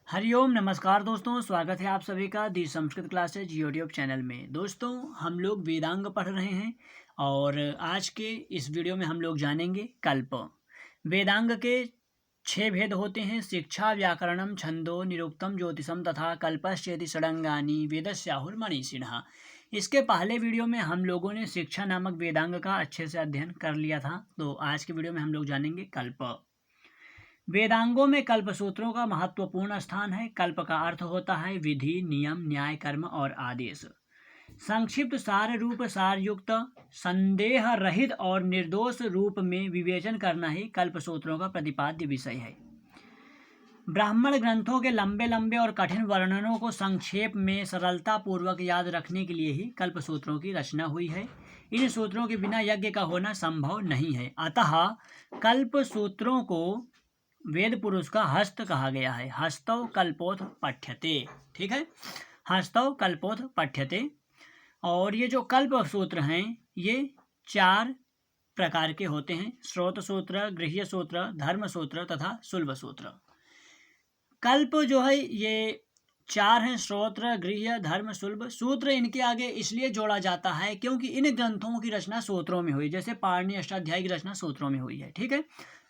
हरिओम नमस्कार दोस्तों, स्वागत है आप सभी का दी संस्कृत क्लासेज यूट्यूब चैनल में। दोस्तों, हम लोग वेदांग पढ़ रहे हैं और आज के इस वीडियो में हम लोग जानेंगे कल्प। वेदांग के 6 भेद होते हैं: शिक्षा, व्याकरणम, छंदो, निरुक्तम, ज्योतिषम तथा कल्पश्चेति षडंगानि वेदस्याहुर मनीषिणः। इसके पहले वीडियो में हम लोगों ने शिक्षा नामक वेदांग का अच्छे से अध्ययन कर लिया था, तो आज के वीडियो में हम लोग जानेंगे कल्प। वेदांगों में कल्प सूत्रों का महत्वपूर्ण स्थान है। कल्प का अर्थ होता है विधि, नियम, न्याय, कर्म और आदेश। संक्षिप्त सार रूप, सारयुक्त, संदेह रहित और निर्दोष रूप में विवेचन करना ही कल्प सूत्रों का प्रतिपाद्य विषय है। ब्राह्मण ग्रंथों के लंबे लंबे और कठिन वर्णनों को संक्षेप में सरलता पूर्वक याद रखने के लिए ही कल्प सूत्रों की रचना हुई है। इन सूत्रों के बिना यज्ञ का होना संभव नहीं है। अतः कल्प सूत्रों को वेद पुरुष का हस्त कहा गया है। हस्तौ कल्पोथ पठ्यते, ठीक है, हस्तौ कल्पोथ पठ्यते। और ये जो कल्प सूत्र हैं ये 4 प्रकार के होते हैं: स्रोत सूत्र, गृह्य सूत्र, धर्म सूत्र तथा सुलभ सूत्र। कल्प जो है ये 4 हैं: स्रोत्र, गृह्य, धर्म, सुलभ। सूत्र इनके आगे इसलिए जोड़ा जाता है क्योंकि इन ग्रंथों की रचना सूत्रों में हुई, जैसे पाणिनि अष्टाध्यायी की रचना सूत्रों में हुई है, ठीक है।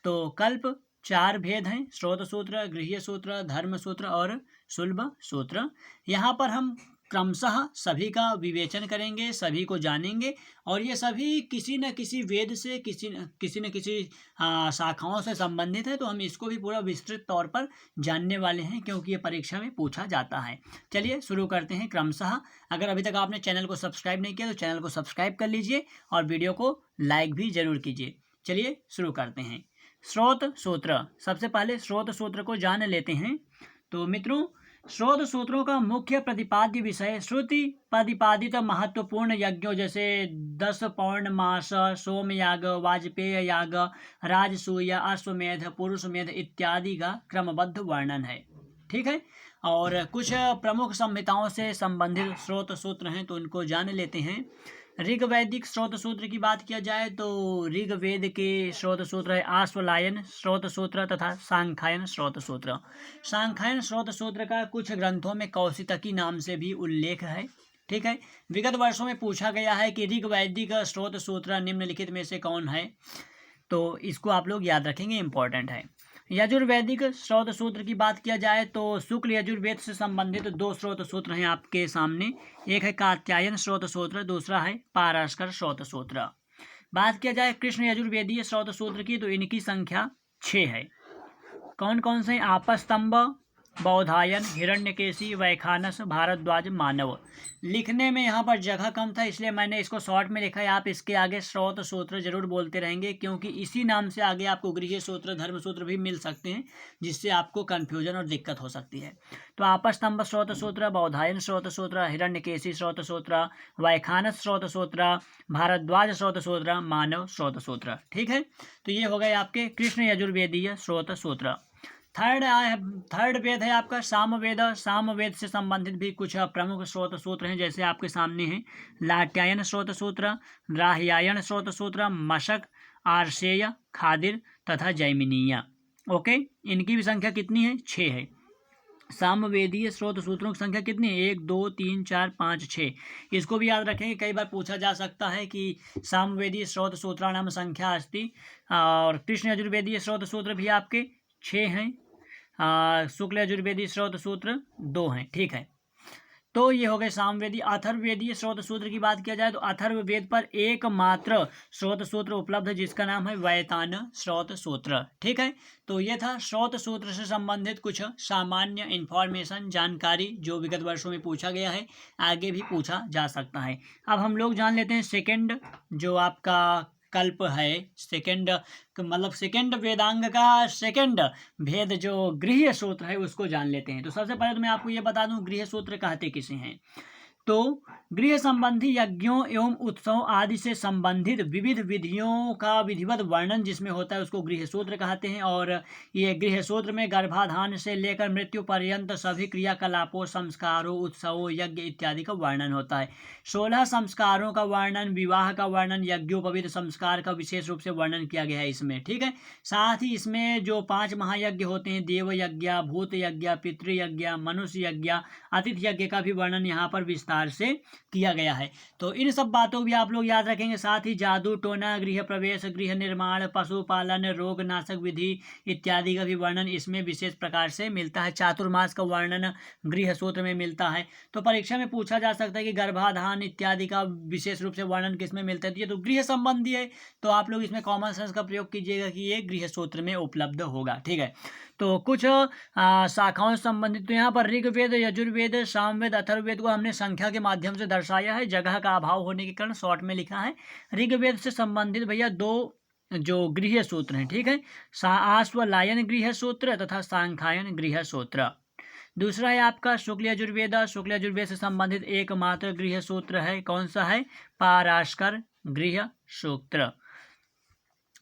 तो कल्प 4 भेद हैं: स्रोत सूत्र, गृह्य सूत्र, धर्म सूत्र और सुलभ सूत्र। यहाँ पर हम क्रमशः सभी का विवेचन करेंगे, सभी को जानेंगे और ये सभी किसी न किसी वेद से किसी न किसी शाखाओं से संबंधित है, तो हम इसको भी पूरा विस्तृत तौर पर जानने वाले हैं क्योंकि ये परीक्षा में पूछा जाता है। चलिए शुरू करते हैं क्रमशः। अगर अभी तक आपने चैनल को सब्सक्राइब नहीं किया तो चैनल को सब्सक्राइब कर लीजिए और वीडियो को लाइक भी जरूर कीजिए। चलिए शुरू करते हैं। स्रोत सूत्र। सबसे पहले स्रोत सूत्र को जान लेते हैं। तो मित्रों, स्रोत सूत्रों का मुख्य प्रतिपाद्य विषय श्रुति प्रतिपादित महत्वपूर्ण यज्ञों जैसे 10 पौर्णमास, सोमयाग, वाजपेय याग, राजसूय, अश्वमेध, पुरुषमेध इत्यादि का क्रमबद्ध वर्णन है, ठीक है। और कुछ प्रमुख संहिताओं से संबंधित स्रोत सूत्र हैं तो उनको जान लेते हैं। ऋग्वैदिक स्रोत सूत्र की बात किया जाए तो ऋग्वेद के स्रोत सूत्र है आश्वलायन स्रोत सूत्र तथा सांख्यायन स्रोत सूत्र। सांख्यायन स्रोत सूत्र का कुछ ग्रंथों में कौशितकी नाम से भी उल्लेख है, ठीक है। विगत वर्षों में पूछा गया है कि ऋग्वैदिक स्रोत सूत्र निम्नलिखित में से कौन है, तो इसको आप लोग याद रखेंगे, इंपॉर्टेंट है। यजुर्वेदिक स्रोत सूत्र की बात किया जाए तो शुक्ल यजुर्वेद से संबंधित 2 स्रोत सूत्र हैं आपके सामने। एक है कात्यायन स्रोत सूत्र, दूसरा है पारस्कर स्रोत सूत्र। बात किया जाए कृष्ण यजुर्वेदीय स्रोत सूत्र की तो इनकी संख्या 6 है। कौन कौन से? आपस्तंभ, बौधायन, हिरण्यकेशी, वैखानस, भारद्वाज, मानव। लिखने में यहाँ पर जगह कम था इसलिए मैंने इसको शॉर्ट में लिखा है। आप इसके आगे स्रोत सूत्र जरूर बोलते रहेंगे क्योंकि इसी नाम से आगे आपको गृह्य सूत्र, धर्म सूत्र भी मिल सकते हैं जिससे आपको कन्फ्यूजन और दिक्कत हो सकती है। तो आपस्तंभ स्रोत सूत्र, बौधायन स्रोत सूत्र, हिरण्यकेशी स्रोत सूत्र, वैखानस स्रोत सूत्र, भारद्वाज स्रोत सूत्र, मानव स्रोत सूत्र, ठीक है। तो ये हो गए आपके कृष्ण यजुर्वेदीय स्रोत सूत्र। थर्ड वेद है आपका सामवेद। सामवेद से संबंधित भी कुछ प्रमुख स्रोत सूत्र हैं जैसे आपके सामने हैं लाट्यायन स्रोत सूत्र, राह्यायन स्रोत सूत्र, मशक, आर्षेय, खादिर तथा जैमिनीय। ओके, इनकी भी संख्या कितनी है? 6 है। सामवेदीय स्रोत सूत्रों की संख्या कितनी है? 1 2 3 4 5 6। इसको भी याद रखेंगे, कई बार पूछा जा सकता है कि सामवेदीय स्रोत सूत्राणाम संख्या अस्ति। और कृष्ण यजुर्वेदीय स्रोत सूत्र भी आपके 6 हैं। शुक्ल यजुर्वेदी स्रोत सूत्र 2 हैं, ठीक है। तो ये हो गए सामवेदी। अथर्ववेदीय स्रोत सूत्र की बात किया जाए तो अथर्ववेद पर एकमात्र स्रोत सूत्र उपलब्ध है जिसका नाम है वैतान स्रोत सूत्र, ठीक है। तो ये था स्रोत सूत्र से संबंधित कुछ सामान्य इंफॉर्मेशन, जानकारी जो विगत वर्षों में पूछा गया है, आगे भी पूछा जा सकता है। अब हम लोग जान लेते हैं सेकेंड जो आपका कल्प है, सेकेंड मतलब सेकेंड वेदांग का सेकेंड भेद जो गृह्य सूत्र है उसको जान लेते हैं। तो सबसे पहले तो मैं आपको ये बता दूं गृह्य सूत्र कहते किसे हैं। तो गृह संबंधी यज्ञों एवं उत्सवों आदि से संबंधित विविध विधियों का विधिवत वर्णन जिसमें होता है उसको गृहसूत्र कहते हैं। और ये गृहसूत्र में गर्भाधान से लेकर मृत्यु पर्यंत सभी क्रियाकलापों, संस्कारों, उत्सवों, यज्ञ इत्यादि का वर्णन होता है। 16 संस्कारों का वर्णन, विवाह का वर्णन, यज्ञोपवीत संस्कार का विशेष रूप से वर्णन किया गया है इसमें, ठीक है। साथ ही इसमें जो 5 महायज्ञ होते हैं, देव यज्ञ, भूत यज्ञ, पितृयज्ञ, मनुष्य यज्ञ, अतिथि यज्ञ का भी वर्णन यहाँ पर विस्तार से किया गया है। तो इन सब बातों को भी आप लोग याद रखेंगे। साथ ही जादू टोना, गृह प्रवेश, गृह निर्माण, पशुपालन, रोग नाशक विधि इत्यादि का भी वर्णन इसमें विशेष प्रकार से मिलता है। चातुर्मास का वर्णन गृह सूत्र में मिलता है। तो परीक्षा में पूछा जा सकता है कि गर्भाधान इत्यादि का विशेष रूप से वर्णन किसमें मिलता है, तो गृह संबंधी है, तो आप लोग इसमें कॉमन सेंस का प्रयोग कीजिएगा कि ये गृह सूत्र में उपलब्ध होगा, ठीक है। तो कुछ शाखाओं से संबंधित, तो यहाँ पर ऋग्वेद, यजुर्वेद, सामवेद, अथर्ववेद को हमने संख्या के माध्यम से दर्शाया है। जगह का अभाव होने के कारण शॉर्ट में लिखा है। ऋग्वेद से संबंधित भैया 2 जो गृह सूत्र हैं, ठीक है, आश्वलायन गृह सूत्र तथा सांख्यायन गृह सूत्र। दूसरा है आपका शुक्ल यजुर्वेद। शुक्ल यजुर्वेद से संबंधित एकमात्र गृह सूत्र है, कौन सा है, पाराशर गृह सूत्र।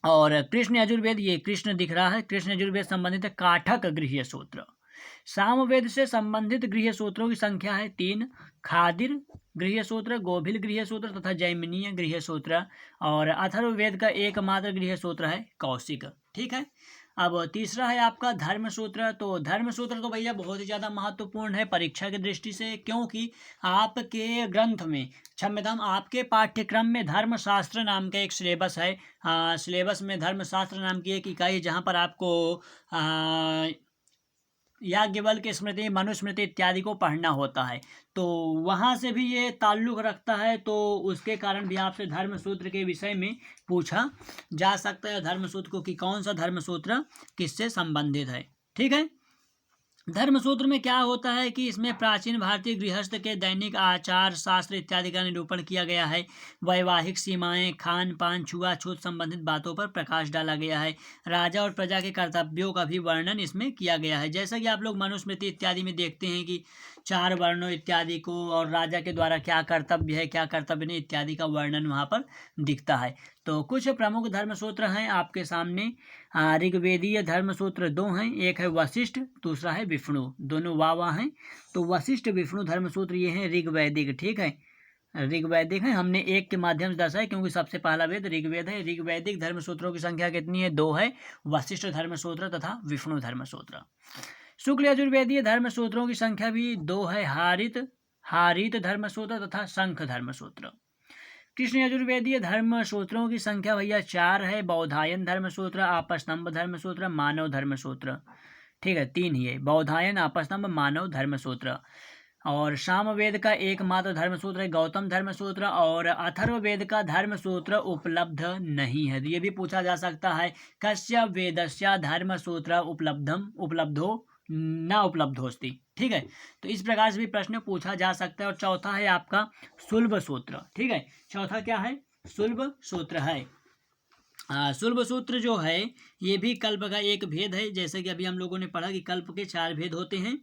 और कृष्ण यजुर्वेद, ये कृष्ण दिख रहा है, कृष्ण यजुर्वेद संबंधित काठक गृह सूत्र। सामवेद से संबंधित गृह सूत्रों की संख्या है 3, खादिर गृह सूत्र, गोभिल गृह सूत्र तथा जैमिनीय गृह सूत्र। और अथर्ववेद का एकमात्र गृह सूत्र है कौशिक, ठीक है। अब तीसरा है आपका धर्म सूत्र। तो धर्म सूत्र तो भैया बहुत ही ज़्यादा महत्वपूर्ण है परीक्षा की दृष्टि से, क्योंकि आपके ग्रंथ में, क्षम्यताम, आपके पाठ्यक्रम में धर्मशास्त्र नाम का एक सिलेबस है। सिलेबस में धर्मशास्त्र नाम की एक इकाई जहाँ पर आपको याज्ञवल्क्य स्मृति, मनुस्मृति इत्यादि को पढ़ना होता है, तो वहाँ से भी ये ताल्लुक़ रखता है। तो उसके कारण भी आपसे धर्मसूत्र के विषय में पूछा जा सकता है, धर्मसूत्र को, कि कौन सा धर्मसूत्र किससे संबंधित है, ठीक है। धर्मसूत्र में क्या होता है कि इसमें प्राचीन भारतीय गृहस्थ के दैनिक आचार, शास्त्र इत्यादि का निरूपण किया गया है। वैवाहिक सीमाएं, खान पान, छुआछूत संबंधित बातों पर प्रकाश डाला गया है। राजा और प्रजा के कर्तव्यों का भी वर्णन इसमें किया गया है। जैसा कि आप लोग मनुस्मृति इत्यादि में देखते हैं कि 4 वर्णों इत्यादि को, और राजा के द्वारा क्या कर्तव्य है, क्या कर्तव्य नहीं इत्यादि का वर्णन वहाँ पर दिखता है। तो कुछ प्रमुख धर्मसूत्र हैं आपके सामने। ऋग्वेदीय धर्मसूत्र 2 हैं, एक है वशिष्ठ, दूसरा है विष्णु, दोनों वावा हैं। तो वशिष्ठ विष्णु धर्मसूत्र ये हैं ऋग्वैदिक, ठीक है, ऋग्वैदिक है। हमने एक के माध्यम से दर्शाया क्योंकि सबसे पहला वेद ऋग्वेद है। ऋग्वैदिक धर्मसूत्रों की संख्या कितनी है, 2 है, वशिष्ठ धर्मसूत्र तथा विष्णु धर्मसूत्र। शुक्ल यजुर्वेदीय धर्मसूत्रों की संख्या भी 2 है, हारित धर्मसूत्र तथा शंख धर्मसूत्र। कृष्ण यजुर्वेदीय धर्मसूत्रों की संख्या भैया 4 है, बौधायन धर्मसूत्र, आपस्तंभ धर्मसूत्र, मानव धर्मसूत्र, ठीक है, 3 ही है, बौधायन, आपस्तंभ, मानव धर्मसूत्र। और सामवेद का एकमात्र धर्मसूत्र है गौतम धर्मसूत्र। और अथर्ववेद का धर्मसूत्र उपलब्ध नहीं है। तो ये भी पूछा जा सकता है, कस्य वेदस्य धर्मसूत्र उपलब्धो न उपलब्धोस्ति, ठीक है। तो इस प्रकार से भी प्रश्न पूछा जा सकता है। और चौथा है आपका सुलभ सूत्र, ठीक है, चौथा क्या है, सुलभ सूत्र है। सुलभ सूत्र जो है ये भी कल्प का एक भेद है। जैसे कि अभी हम लोगों ने पढ़ा कि कल्प के 4 भेद होते हैं।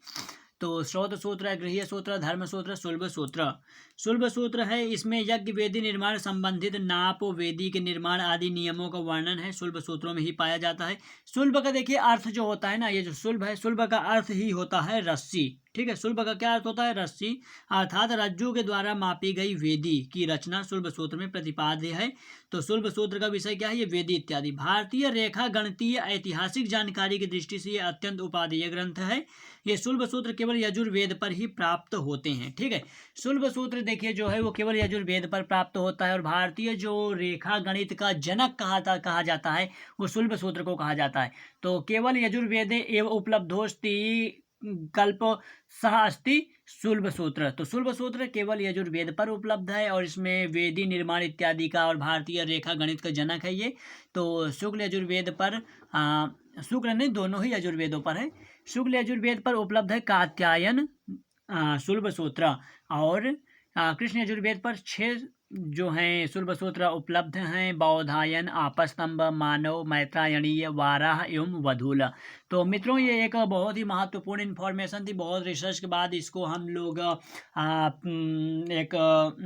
तो श्रौत सूत्र, गृह सूत्र, धर्म सूत्र, सुलभ सूत्र। सुलभ सूत्र है, इसमें यज्ञ वेदी निर्माण संबंधित नाप, वेदी के निर्माण आदि नियमों का वर्णन है, सुलभ सूत्रों में ही पाया जाता है। सुलभ का देखिए अर्थ जो होता है ना, ये जो सुलभ है, सुलभ का अर्थ ही होता है रस्सी, ठीक है। सुलभ का क्या अर्थ होता है, रस्सी, अर्थात रज्जु के द्वारा मापी गई वेदी की रचना सुलभ सूत्र में प्रतिपाद्य है। तो सुलभ सूत्र का विषय क्या है, ये वेदी इत्यादि। भारतीय रेखा गणितीय ऐतिहासिक जानकारी की दृष्टि से ये अत्यंत उपादेय ग्रंथ है। ये सुलभ सूत्र केवल यजुर्वेद पर ही प्राप्त होते हैं, ठीक है। सुलभ सूत्र देखिए जो है वो केवल यजुर्वेद पर प्राप्त होता है। और भारतीय जो रेखा गणित का जनक कहा जाता है वो सुलभ सूत्र को कहा जाता है। तो केवल यजुर्वेदे एव उपलब्धोस्ति कल्प सह अस्ति सुलभ सूत्र। तो सुलभ सूत्र केवल यजुर्वेद पर उपलब्ध है और इसमें वेदी निर्माण इत्यादि का और भारतीय रेखा गणित का जनक है ये। तो शुक्ल यजुर्वेद पर, शुक्ल नहीं, दोनों ही यजुर्वेदों पर है। शुक्ल यजुर्वेद पर उपलब्ध है कात्यायन सुलभ सूत्र, और कृष्ण यजुर्वेद पर 6 जो हैं शुल्बसूत्र उपलब्ध हैं। बौधायन, आपस्तंभ, मानव, मैत्रायणीय, वाराह एवं वधूल। तो मित्रों ये एक बहुत ही महत्वपूर्ण इन्फॉर्मेशन थी। बहुत रिसर्च के बाद इसको हम लोग एक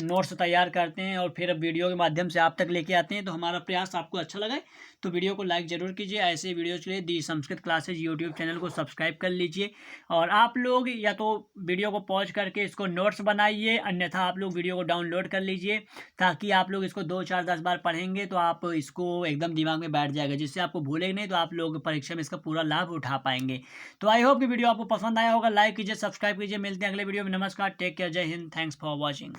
नोट्स तैयार करते हैं और फिर वीडियो के माध्यम से आप तक लेके आते हैं। तो हमारा प्रयास आपको अच्छा लगा तो वीडियो को लाइक ज़रूर कीजिए। ऐसे वीडियोज़ के लिए दी संस्कृत क्लासेज यूट्यूब चैनल को सब्सक्राइब कर लीजिए। और आप लोग या तो वीडियो को पॉज करके इसको नोट्स बनाइए, अन्यथा आप लोग वीडियो को डाउनलोड कर लीजिए, ताकि आप लोग इसको 2 4 10 बार पढ़ेंगे तो आप इसको एकदम दिमाग में बैठ जाएगा, जिससे आपको भूलेंगे नहीं, तो आप लोग परीक्षा में इसका पूरा लाभ उठा पाएंगे। तो आई होप कि वीडियो आपको पसंद आया होगा। लाइक कीजिए, सब्सक्राइब कीजिए। मिलते हैं अगले वीडियो में। नमस्कार, टेक केयर, जय हिंद, थैंक्स फॉर वॉचिंग।